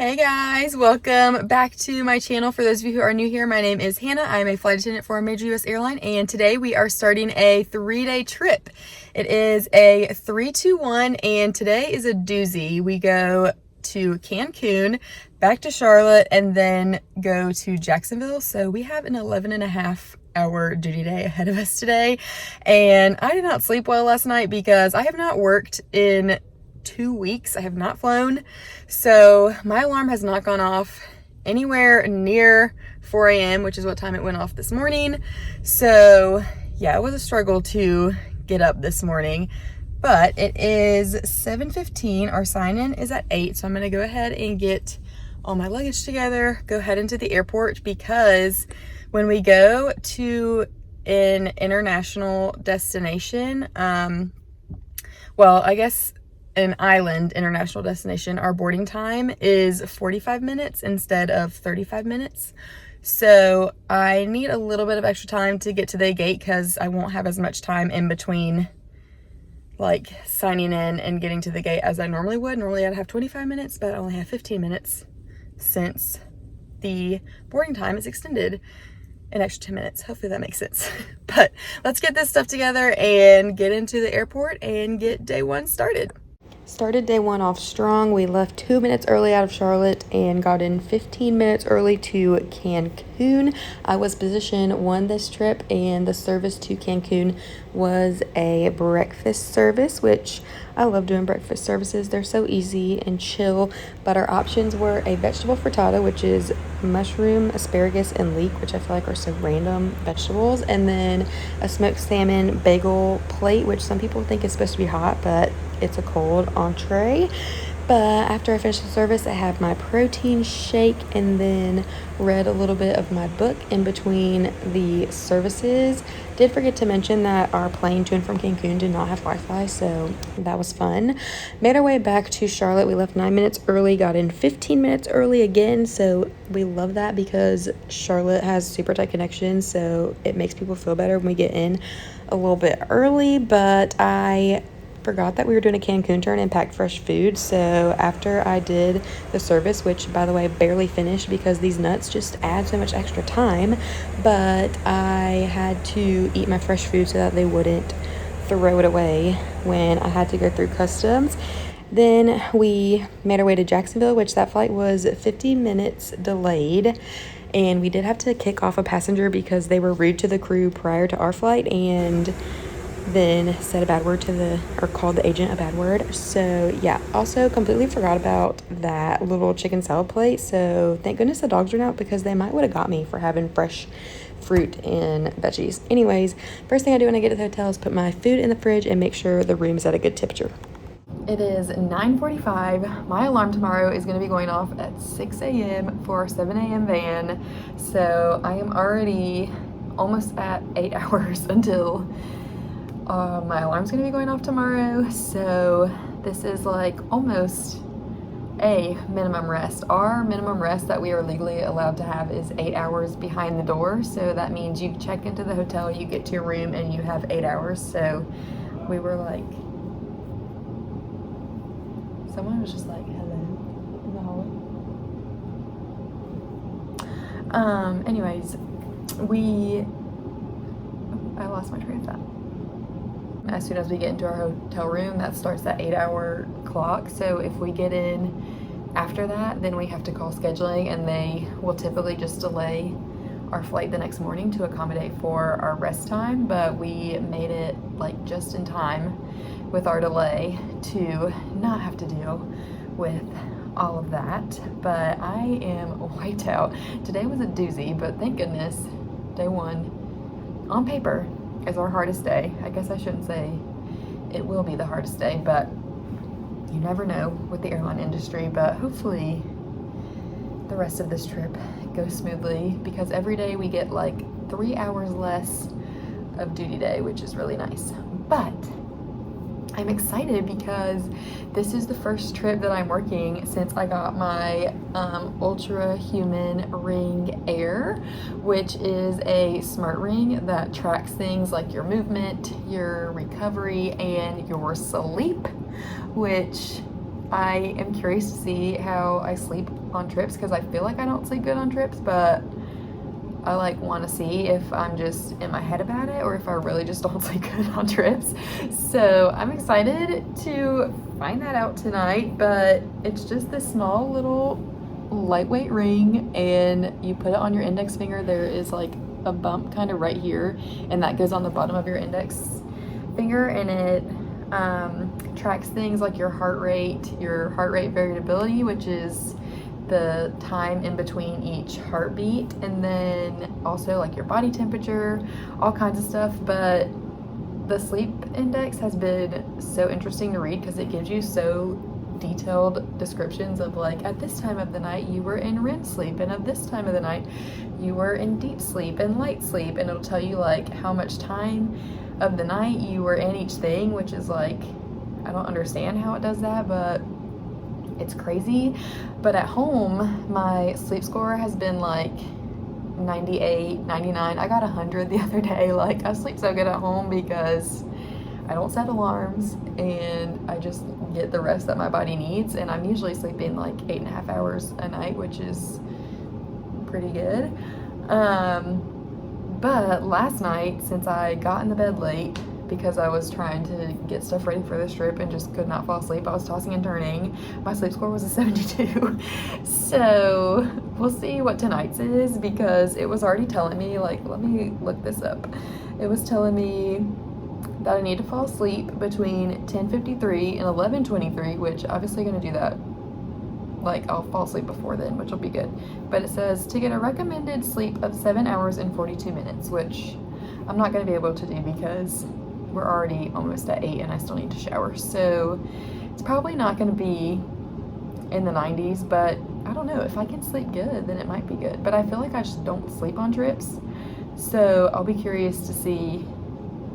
Hey guys, welcome back to my channel. For those of you who are new here, my name is Hannah. I'm a flight attendant for a major US airline, and today we are starting a 3-day trip. It is a 3-2-1, and today is a doozy. We go to Cancun, back to Charlotte, and then go to Jacksonville. So we have an 11.5-hour duty day ahead of us today, and I did not sleep well last night because I have not worked in 2 weeks. I have not flown, so my alarm has not gone off anywhere near 4 a.m., which is what time it went off this morning. So yeah, it was a struggle to get up this morning, but it is 7:15. Our sign-in is at 8, so I'm gonna go ahead and get all my luggage together, go head into the airport, because when we go to an international destination, well, I guess an island international destination, our boarding time is 45 minutes instead of 35 minutes. So I need a little bit of extra time to get to the gate because I won't have as much time in between like signing in and getting to the gate as I normally would. Normally I'd have 25 minutes, but I only have 15 minutes since the boarding time is extended an extra 10 minutes. Hopefully that makes sense. But let's get this stuff together and get into the airport and get day one started. Started day one off strong. We left 2 minutes early out of Charlotte and got in 15 minutes early to Cancun. I was position 1 this trip, and the service to Cancun was a breakfast service, which I love doing breakfast services. They're so easy and chill, but our options were a vegetable frittata, which is mushroom, asparagus, and leek, which I feel like are so random vegetables, and then a smoked salmon bagel plate, which some people think is supposed to be hot, but it's a cold entree. But after I finished the service, I had my protein shake and then read a little bit of my book in between the services. Did forget to mention that our plane to and from Cancun did not have Wi-Fi, so that was fun. Made our way back to Charlotte. We left 9 minutes early, got in 15 minutes early again, so we love that because Charlotte has super tight connections, so it makes people feel better when we get in a little bit early. But I forgot that we were doing a Cancun turn and packed fresh food. So after I did the service, which by the way barely finished because these nuts just add so much extra time, but I had to eat my fresh food so that they wouldn't throw it away when I had to go through customs. Then we made our way to Jacksonville, which that flight was 50 minutes delayed, and we did have to kick off a passenger because they were rude to the crew prior to our flight and then said a bad word to or called the agent a bad word. So yeah, also completely forgot about that little chicken salad plate. So thank goodness the dogs are out because they might would have got me for having fresh fruit and veggies. Anyways, first thing I do when I get to the hotel is put my food in the fridge and make sure the room is at a good temperature. It is 9:45. My alarm tomorrow is going to be going off at 6 a.m. for our 7 a.m. van. So I am already almost at 8 hours until my alarm's gonna be going off tomorrow, so this is like almost a minimum rest. Our minimum rest that we are legally allowed to have is 8 hours behind the door, so that means you check into the hotel, you get to your room, and you have 8 hours. So we were like, someone was just like, hello in the hallway. Anyways, I lost my train of thought. As soon as we get into our hotel room, that starts that 8-hour clock. So if we get in after that, then we have to call scheduling, and they will typically just delay our flight the next morning to accommodate for our rest time. But we made it like just in time with our delay to not have to deal with all of that. But I am wiped out. Today was a doozy, but thank goodness day one on paper is our hardest day. I guess I shouldn't say it will be the hardest day, but you never know with the airline industry. But hopefully the rest of this trip goes smoothly because every day we get like 3 hours less of duty day, which is really nice. But I'm excited because this is the first trip that I'm working since I got my Ultra Human Ring Air, which is a smart ring that tracks things like your movement, your recovery, and your sleep, which I am curious to see how I sleep on trips because I feel like I don't sleep good on trips, but I like want to see if I'm just in my head about it or if I really just don't sleep good on trips. So I'm excited to find that out tonight, but it's just this small little lightweight ring and you put it on your index finger. There is like a bump kind of right here, and that goes on the bottom of your index finger, and it tracks things like your heart rate variability, which is the time in between each heartbeat, and then also like your body temperature, all kinds of stuff. But the sleep index has been so interesting to read because it gives you so detailed descriptions of like, at this time of the night you were in REM sleep, and at this time of the night you were in deep sleep and light sleep, and it'll tell you like how much time of the night you were in each thing, which is like, I don't understand how it does that, but it's crazy. But at home, my sleep score has been like 98, 99. I got 100 the other day. Like, I sleep so good at home because I don't set alarms and I just get the rest that my body needs. And I'm usually sleeping like 8.5 hours a night, which is pretty good. But last night, since I got in the bed late because I was trying to get stuff ready for this trip and just could not fall asleep, I was tossing and turning. My sleep score was a 72. So we'll see what tonight's is, because it was already telling me, like, let me look this up. It was telling me that I need to fall asleep between 10:53 and 11:23, which obviously going to do that. Like, I'll fall asleep before then, which will be good. But it says to get a recommended sleep of 7 hours and 42 minutes, which I'm not going to be able to do because we're already almost at 8 and I still need to shower. So it's probably not going to be in the 90s, but I don't know. If I can sleep good, then it might be good. But I feel like I just don't sleep on trips. So I'll be curious to see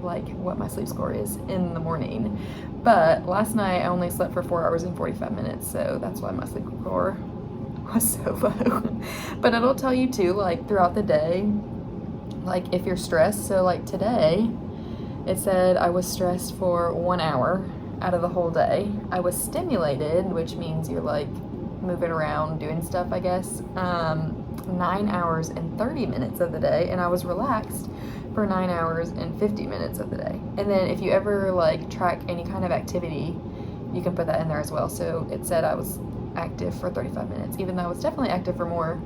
like what my sleep score is in the morning. But last night I only slept for 4 hours and 45 minutes, so that's why my sleep score was so low. But it'll tell you too, like throughout the day, like if you're stressed. So like today, it said I was stressed for 1 hour out of the whole day. I was stimulated, which means you're like moving around, doing stuff, I guess, 9 hours and 30 minutes of the day, and I was relaxed for 9 hours and 50 minutes of the day. And then if you ever like track any kind of activity, you can put that in there as well. So it said I was active for 35 minutes, even though I was definitely active for more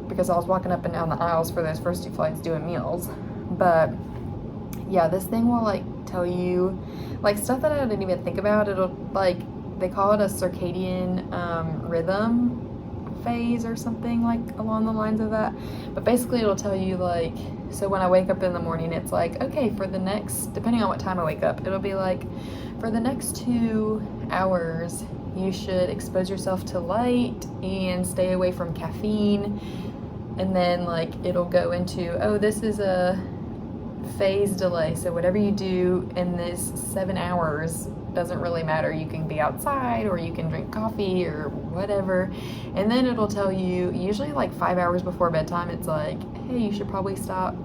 because I was walking up and down the aisles for those first 2 flights doing meals. But yeah, this thing will like tell you like stuff that I didn't even think about. It'll like, they call it a circadian rhythm phase or something like along the lines of that. But basically it'll tell you like, so when I wake up in the morning, it's like, okay, for the next, depending on what time I wake up, it'll be like, for the next 2 hours, you should expose yourself to light and stay away from caffeine. And then like, it'll go into, oh, this is a phase delay. So whatever you do in this 7 hours doesn't really matter. You can be outside or you can drink coffee or whatever. And then it'll tell you, usually like 5 hours before bedtime, it's like, hey, you should probably stop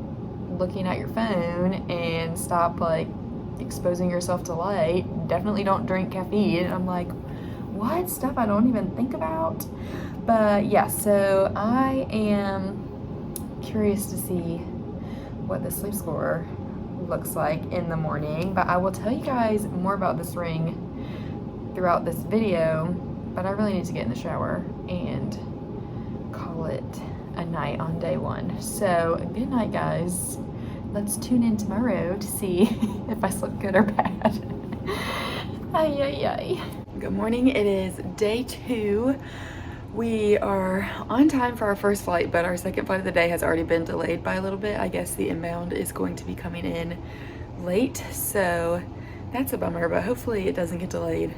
looking at your phone and stop like exposing yourself to light. Definitely don't drink caffeine. And I'm like, what? Stuff I don't even think about. But yeah, so I am curious to see what the sleep score looks like in the morning, but I will tell you guys more about this ring throughout this video. But I really need to get in the shower and call it a night on day 1. So good night, guys. Let's tune in tomorrow to see if I slept good or bad. Ay, ay, ay. Good morning. It is day 2. We are on time for our first flight, but our second flight of the day has already been delayed by a little bit. I guess the inbound is going to be coming in late, so that's a bummer, but hopefully it doesn't get delayed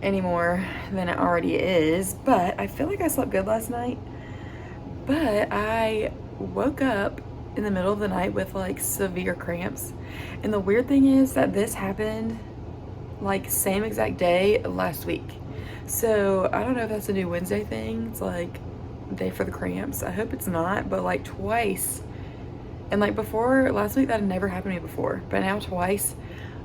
any more than it already is. But I feel like I slept good last night, but I woke up in the middle of the night with like severe cramps. And the weird thing is that this happened like same exact day last week. So I don't know if that's a new Wednesday thing. It's like day for the cramps. I hope it's not, but like twice. And like before last week, that had never happened to me before, but now twice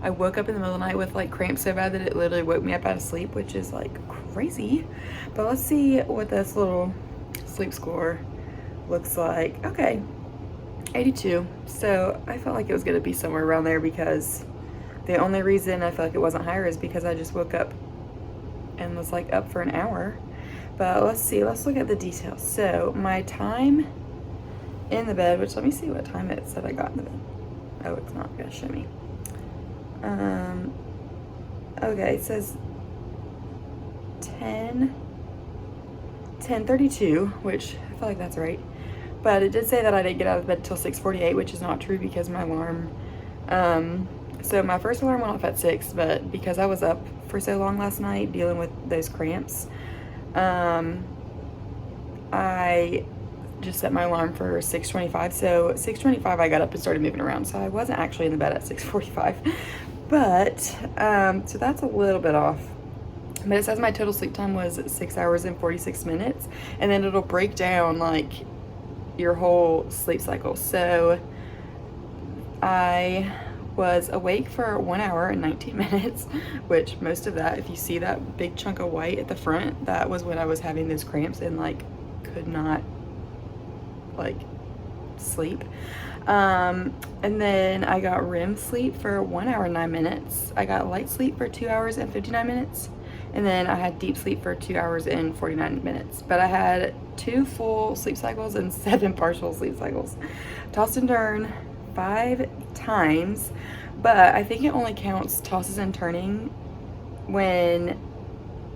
I woke up in the middle of the night with like cramps so bad that it literally woke me up out of sleep, which is like crazy. But let's see what this little sleep score looks like. Okay, 82. So I felt like it was gonna be somewhere around there, because the only reason I felt like it wasn't higher is because I just woke up and was like up for an hour. But let's see, let's look at the details. So my time in the bed, which let me see what time it said I got in the bed. Oh, it's not gonna show me. Okay, it says 10:32, which I feel like that's right. But it did say that I didn't get out of bed till 6:48, which is not true because my alarm, so my first alarm went off at 6, but because I was up for so long last night dealing with those cramps, I just set my alarm for 6:25. So 6:25 I got up and started moving around, so I wasn't actually in the bed at 6:45. But so that's a little bit off. But it says my total sleep time was 6 hours and 46 minutes, and then it'll break down like your whole sleep cycle. So I was awake for 1 hour and 19 minutes, which most of that, if you see that big chunk of white at the front, that was when I was having those cramps and like could not like sleep. And then I got REM sleep for 1 hour and 9 minutes. I got light sleep for 2 hours and 59 minutes. And then I had deep sleep for 2 hours and 49 minutes. But I had 2 full sleep cycles and 7 partial sleep cycles. Tossed and turned 5 times, but I think it only counts tosses and turning when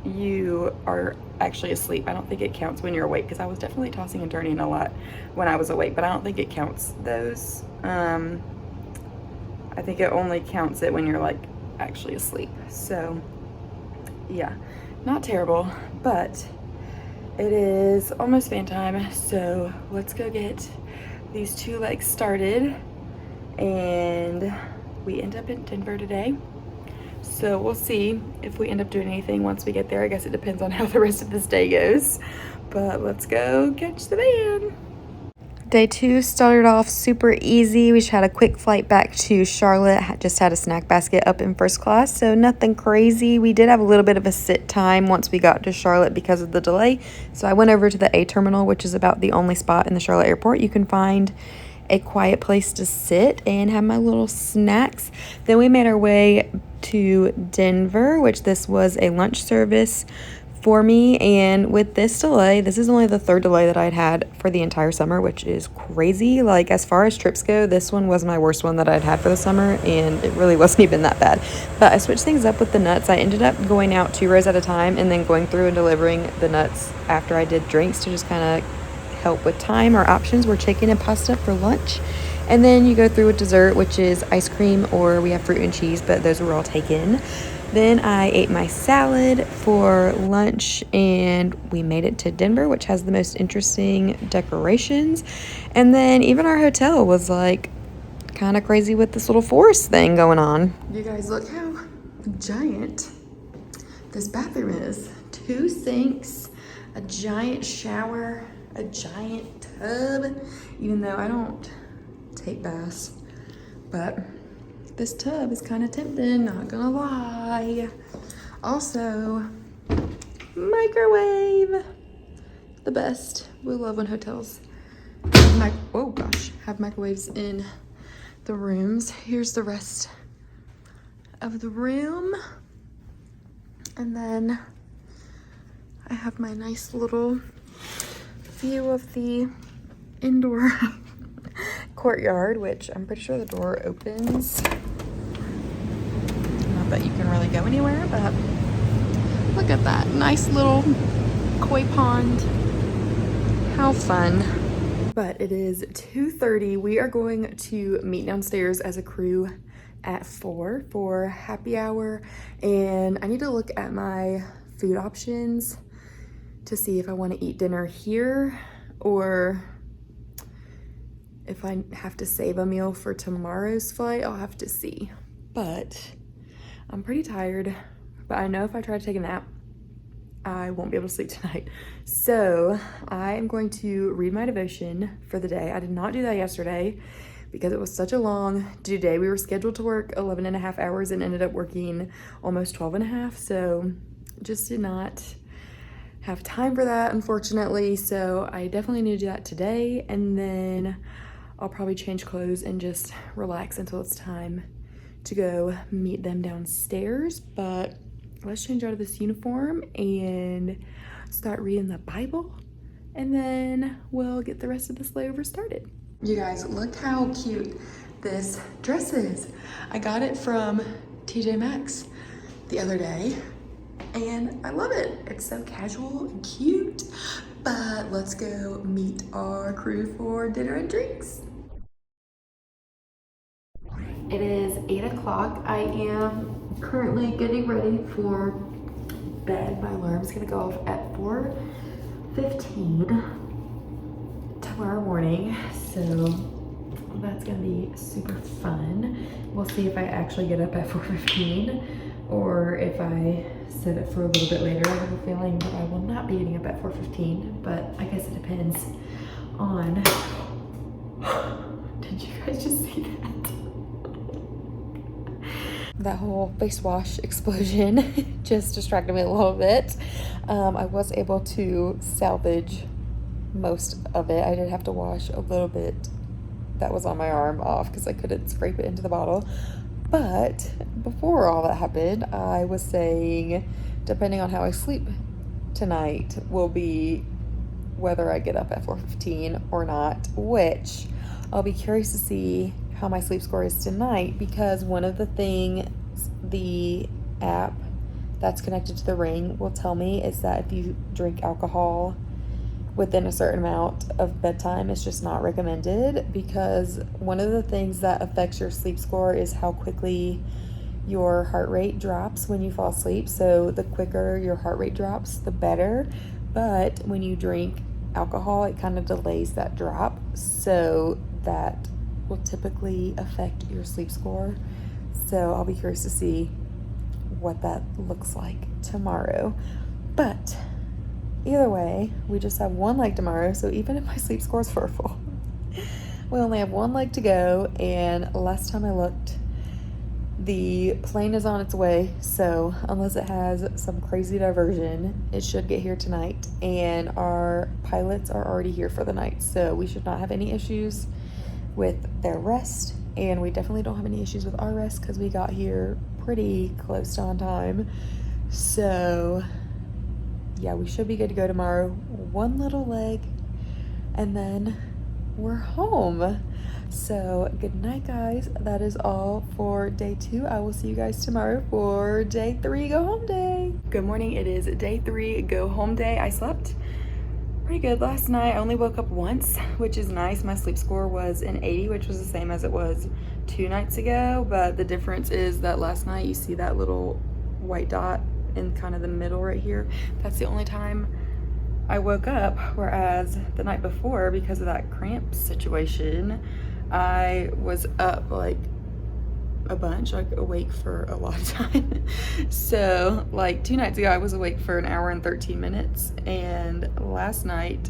you are actually asleep. I don't think it counts when you're awake, because I was definitely tossing and turning a lot when I was awake, but I don't think it counts those. I think it only counts it when you're like actually asleep. So yeah, not terrible, but it is almost fan time, so let's go get these 2 legs started. And we end up in Denver today, so we'll see if we end up doing anything once we get there. I guess it depends on how the rest of this day goes, but let's go catch the van. Day 2 started off super easy. We just had a quick flight back to Charlotte. Just had a snack basket up in first class, so nothing crazy. We did have a little bit of a sit time once we got to Charlotte because of the delay, so I went over to the A terminal, which is about the only spot in the Charlotte airport you can find a quiet place to sit and have my little snacks. Then we made our way to Denver, which this was a lunch service for me. And with this delay, this is only the 3rd delay that I'd had for the entire summer, which is crazy. Like, as far as trips go, this one was my worst one that I'd had for the summer, and it really wasn't even that bad. But I switched things up with the nuts. I ended up going out 2 rows at a time and then going through and delivering the nuts after I did drinks to just kind of help with time. Our options were chicken and pasta for lunch, and then you go through with dessert, which is ice cream, or we have fruit and cheese, but those were all taken. Then I ate my salad for lunch, and we made it to Denver, which has the most interesting decorations. And then even our hotel was like kind of crazy with this little forest thing going on. You guys, look how giant this bathroom is. 2 sinks, a giant shower, a giant tub, even though I don't take baths, but this tub is kind of tempting, not gonna lie. Also, microwave, the best. We love when hotels have microwaves in the rooms. Here's the rest of the room, and then I have my nice little view of the indoor courtyard, which I'm pretty sure the door opens. Not that you can really go anywhere, but look at that nice little koi pond. How fun. But it is 2:30. We are going to meet downstairs as a crew at 4 for happy hour, and I need to look at my food options to see if I want to eat dinner here or if I have to save a meal for tomorrow's flight. I'll have to see. But I'm pretty tired, but I know if I try to take a nap, I won't be able to sleep tonight. So I am going to read my devotion for the day. I did not do that yesterday because it was such a long due day. We were scheduled to work 11 and a half hours and ended up working almost 12 and a half. So just did not have time for that, unfortunately. So I definitely need to do that today. And then I'll probably change clothes and just relax until it's time to go meet them downstairs. But let's change out of this uniform and start reading the Bible, and then we'll get the rest of this layover started. You guys, look how cute this dress is. I got it from TJ Maxx the other day and I love it. It's so casual and cute. But let's go meet our crew for dinner and drinks. It is 8 o'clock. I am currently getting ready for bed. My alarm's gonna go off at 4:15 tomorrow morning. So that's gonna be super fun. We'll see if I actually get up at 4:15 or if I set it for a little bit later. I have a feeling that I will not be getting up at 4:15, but I guess it depends on... Did you guys just see that? That whole face wash explosion just distracted me a little bit. I was able to salvage most of it. I did have to wash a little bit that was on my arm off because I couldn't scrape it into the bottle. But before all that happened, I was saying, depending on how I sleep tonight will be whether I get up at 4:15 or not, which I'll be curious to see how my sleep score is tonight, because one of the things the app that's connected to the Ring will tell me is that if you drink alcohol within a certain amount of bedtime, it's just not recommended, because one of the things that affects your sleep score is how quickly your heart rate drops when you fall asleep. So the quicker your heart rate drops, the better. But when you drink alcohol, it kind of delays that drop. So that will typically affect your sleep score. So I'll be curious to see what that looks like tomorrow. But either way, we just have one leg tomorrow. So even if my sleep score is full, we only have one leg to go. And last time I looked, the plane is on its way. So unless it has some crazy diversion, it should get here tonight. And our pilots are already here for the night. So we should not have any issues with their rest, and we definitely don't have any issues with our rest because we got here pretty close to on time. So yeah, we should be good to go tomorrow. One little leg and then we're home. So good night, guys. That is all for day 2. I will see you guys tomorrow for day 3, go home day. Good morning. It is day 3, go home day. I slept pretty good last night. I only woke up once, which is nice. My sleep score was an 80, which was the same as it was 2 nights ago. But the difference is that last night, you see that little white dot in kind of the middle right here. That's the only time I woke up. Whereas the night before, because of that cramp situation, I was up like a bunch, like awake for a lot of time. So like 2 nights ago, I was awake for 1 hour and 13 minutes. And last night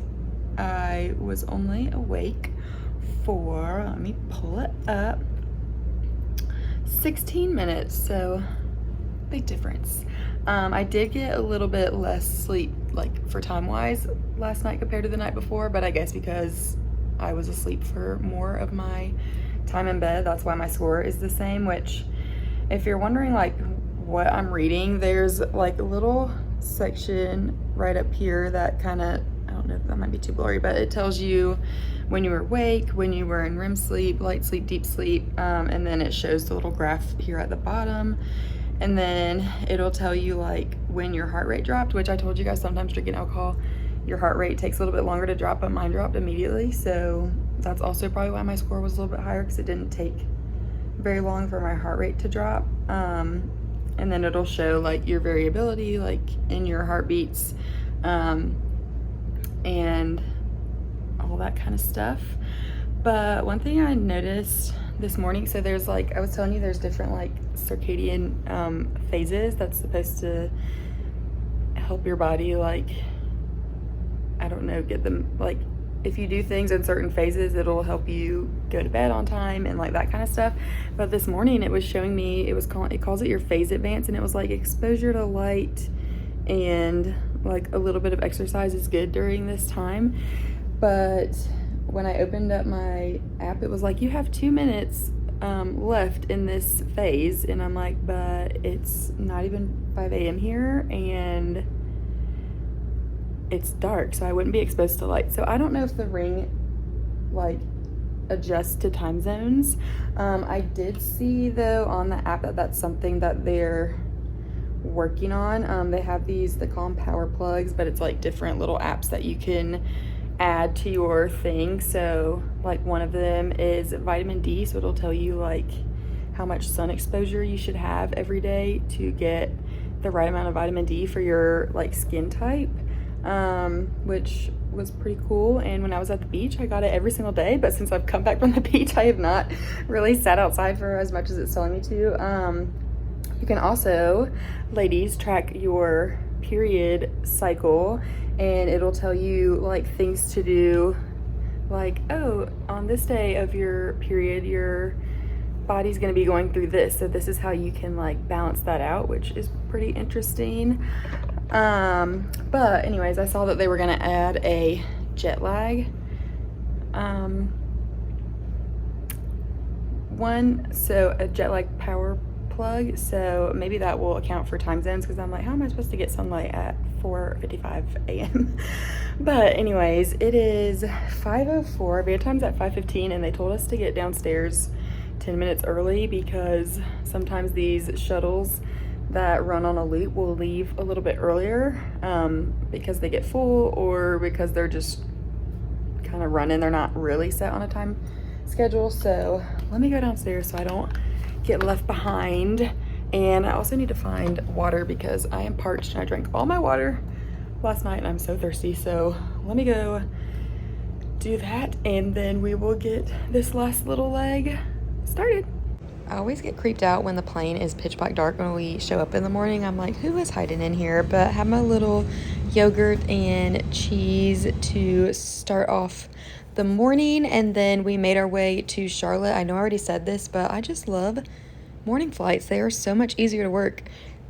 I was only awake for, let me pull it up, 16 minutes. So big difference. I did get a little bit less sleep, like for time wise last night compared to the night before, but I guess because I was asleep for more of my time in bed, that's why my score is the same. Which, if you're wondering like what I'm reading, there's like a little section right up here that kind of, I don't know if that might be too blurry, but it tells you when you were awake, when you were in REM sleep, light sleep, deep sleep, and then it shows the little graph here at the bottom, and then it'll tell you like when your heart rate dropped, which I told you guys sometimes drinking alcohol, your heart rate takes a little bit longer to drop, but mine dropped immediately. So that's also probably why my score was a little bit higher, because it didn't take very long for my heart rate to drop. And then it'll show like your variability, like in your heartbeats, and all that kind of stuff. But one thing I noticed this morning, so there's like, I was telling you, there's different like circadian phases that's supposed to help your body, like, I don't know, get them like if you do things in certain phases, it'll help you go to bed on time and like that kind of stuff. But this morning it was showing me, it calls it your phase advance, and it was like exposure to light and like a little bit of exercise is good during this time. But when I opened up my app, it was like, you have 2 minutes left in this phase, and I'm like, but it's not even 5 a.m. here and it's dark, so I wouldn't be exposed to light. So I don't know if the ring like adjusts to time zones. I did see though on the app that that's something that they're working on. They have these, they call them power plugs, but it's like different little apps that you can add to your thing. So like one of them is vitamin D, so it'll tell you like how much sun exposure you should have every day to get the right amount of vitamin D for your like skin type, which was pretty cool. And when I was at the beach, I got it every single day, but since I've come back from the beach, I have not really sat outside for as much as it's telling me to. You can also, ladies, track your period cycle, and it'll tell you like things to do, like, oh, on this day of your period, your body's going to be going through this, so this is how you can like balance that out, which is pretty interesting. But anyways, I saw that they were going to add a jet lag so a jet lag power plug, so maybe that will account for time zones, because I'm like, how am I supposed to get sunlight at 4:55 a.m. But anyways, it is 5:04, bedtime's at 5:15, and they told us to get downstairs 10 minutes early because sometimes these shuttles that run on a loop will leave a little bit earlier because they get full, or because they're just kind of running, they're not really set on a time schedule. So let me go downstairs so I don't get left behind. And I also need to find water because I am parched and I drank all my water last night and I'm so thirsty. So let me go do that, and then we will get this last little leg started. I always get creeped out when the plane is pitch black dark when we show up in the morning. I'm like, who is hiding in here? But I have my little yogurt and cheese to start off the morning, and then we made our way to Charlotte. I know I already said this, but I just love morning flights. They are so much easier to work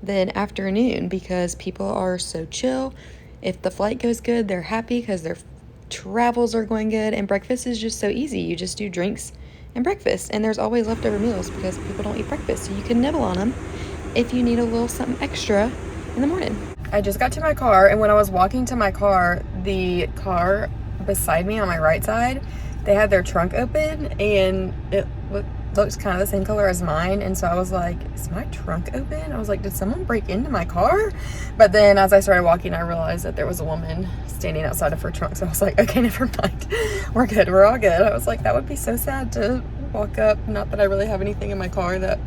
than afternoon because people are so chill. If the flight goes good, they're happy because their travels are going good, and breakfast is just so easy. You just do drinks and breakfast, and there's always leftover meals because people don't eat breakfast, so you can nibble on them if you need a little something extra in the morning. I just got to my car, and when I was walking to my car, the car beside me on my right side, they had their trunk open, and it looks kind of the same color as mine, and so I was like, is my trunk open? I was like, did someone break into my car? But then as I started walking, I realized that there was a woman standing outside of her trunk, so I was like, okay, never mind, we're good, we're all good. I was like, that would be so sad to walk up, not that I really have anything in my car that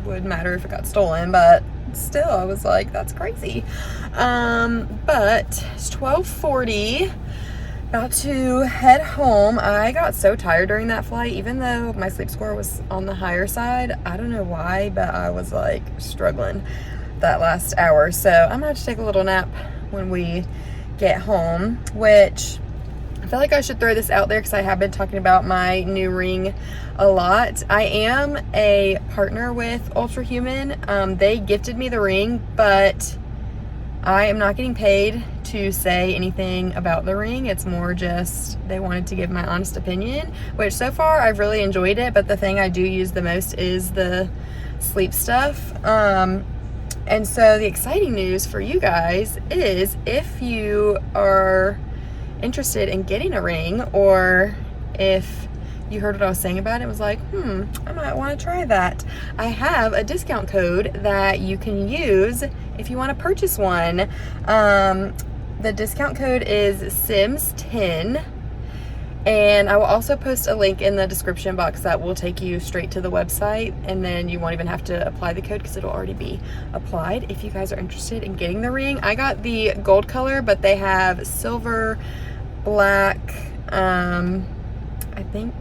would matter if it got stolen, but still, I was like, that's crazy. But it's 12:40. About to head home. I got so tired during that flight, even though my sleep score was on the higher side. I don't know why, but I was like struggling that last hour. So I'm gonna have to take a little nap when we get home, which I feel like I should throw this out there because I have been talking about my new ring a lot. I am a partner with Ultrahuman. They gifted me the ring, but I am not getting paid to say anything about the ring. It's more just they wanted to give my honest opinion, which so far I've really enjoyed it, but the thing I do use the most is the sleep stuff. And so the exciting news for you guys is if you are interested in getting a ring, or if you heard what I was saying about it, was like, I might want to try that, I have a discount code that you can use if you want to purchase one. The discount code is SIMS10, and I will also post a link in the description box that will take you straight to the website, and then you won't even have to apply the code because it'll already be applied. If you guys are interested in getting the ring, I got the gold color, but they have silver, black, I think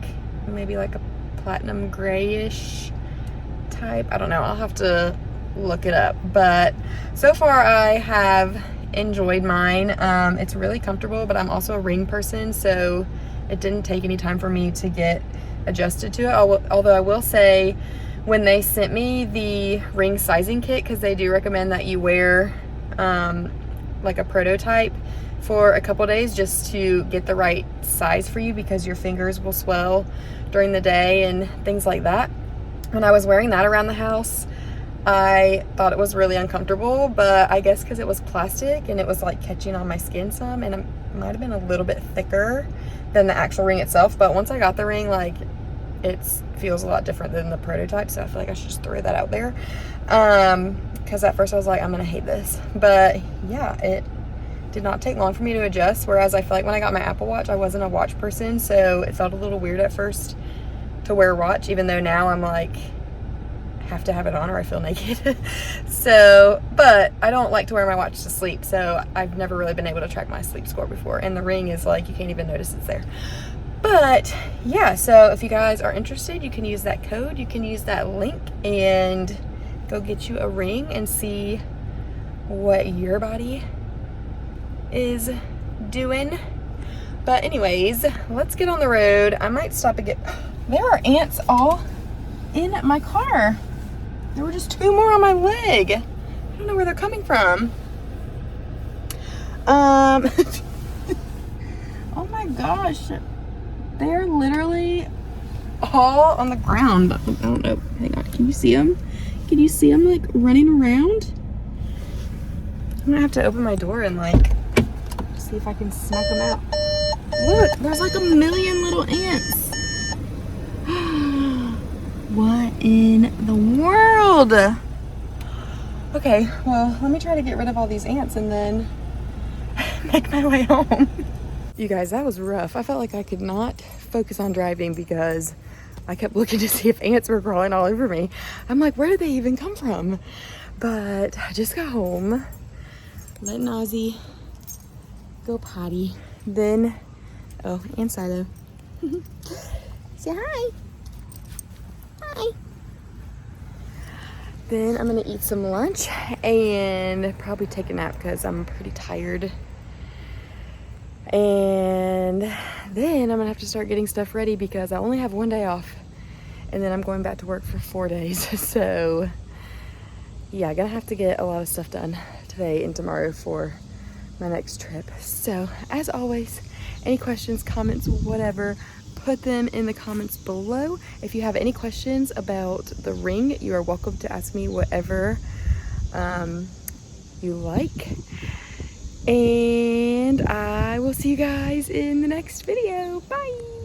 maybe like a platinum grayish type. I don't know, I'll have to look it up. But so far I have enjoyed mine. It's really comfortable, but I'm also a ring person, so it didn't take any time for me to get adjusted to it. Although I will say, when they sent me the ring sizing kit, because they do recommend that you wear like a prototype for a couple days just to get the right size for you, because your fingers will swell during the day and things like that. When I was wearing that around the house, I thought it was really uncomfortable, but I guess because it was plastic and it was like catching on my skin some, and it might have been a little bit thicker than the actual ring itself. But once I got the ring, like, it feels a lot different than the prototype, so I feel like I should just throw that out there. Because at first I was like, I'm gonna hate this, but yeah, it did not take long for me to adjust. Whereas I feel like when I got my Apple Watch, I wasn't a watch person, so it felt a little weird at first to wear a watch, even though now I'm like, have to have it on or I feel naked. So, but I don't like to wear my watch to sleep, so I've never really been able to track my sleep score before, and the ring is like, you can't even notice it's there. But yeah, so if you guys are interested, you can use that code, you can use that link and go get you a ring and see what your body is doing. But anyways, let's get on the road. I might stop and get, there are ants all in my car. There were just 2 more on my leg. I don't know where they're coming from. Oh my gosh. They're literally all on the ground. I don't know. Hang on. Can you see them? Can you see them like running around? I'm gonna have to open my door and like see if I can snuff them out. Look, there's like a million little ants. What in the world? Okay, well, let me try to get rid of all these ants and then make my way home. You guys, that was rough. I felt like I could not focus on driving because I kept looking to see if ants were crawling all over me. I'm like, where did they even come from? But I just got home, letting Ozzy go potty. Then, oh, and Silo. Say hi. Hi. Then I'm gonna eat some lunch and probably take a nap because I'm pretty tired. And then I'm gonna have to start getting stuff ready because I only have 1 day off, and then I'm going back to work for 4 days. So yeah, gonna have to get a lot of stuff done today and tomorrow for my next trip. So as always, any questions, comments, whatever, put them in the comments below. If you have any questions about the ring, you are welcome to ask me whatever you like. And I will see you guys in the next video. Bye.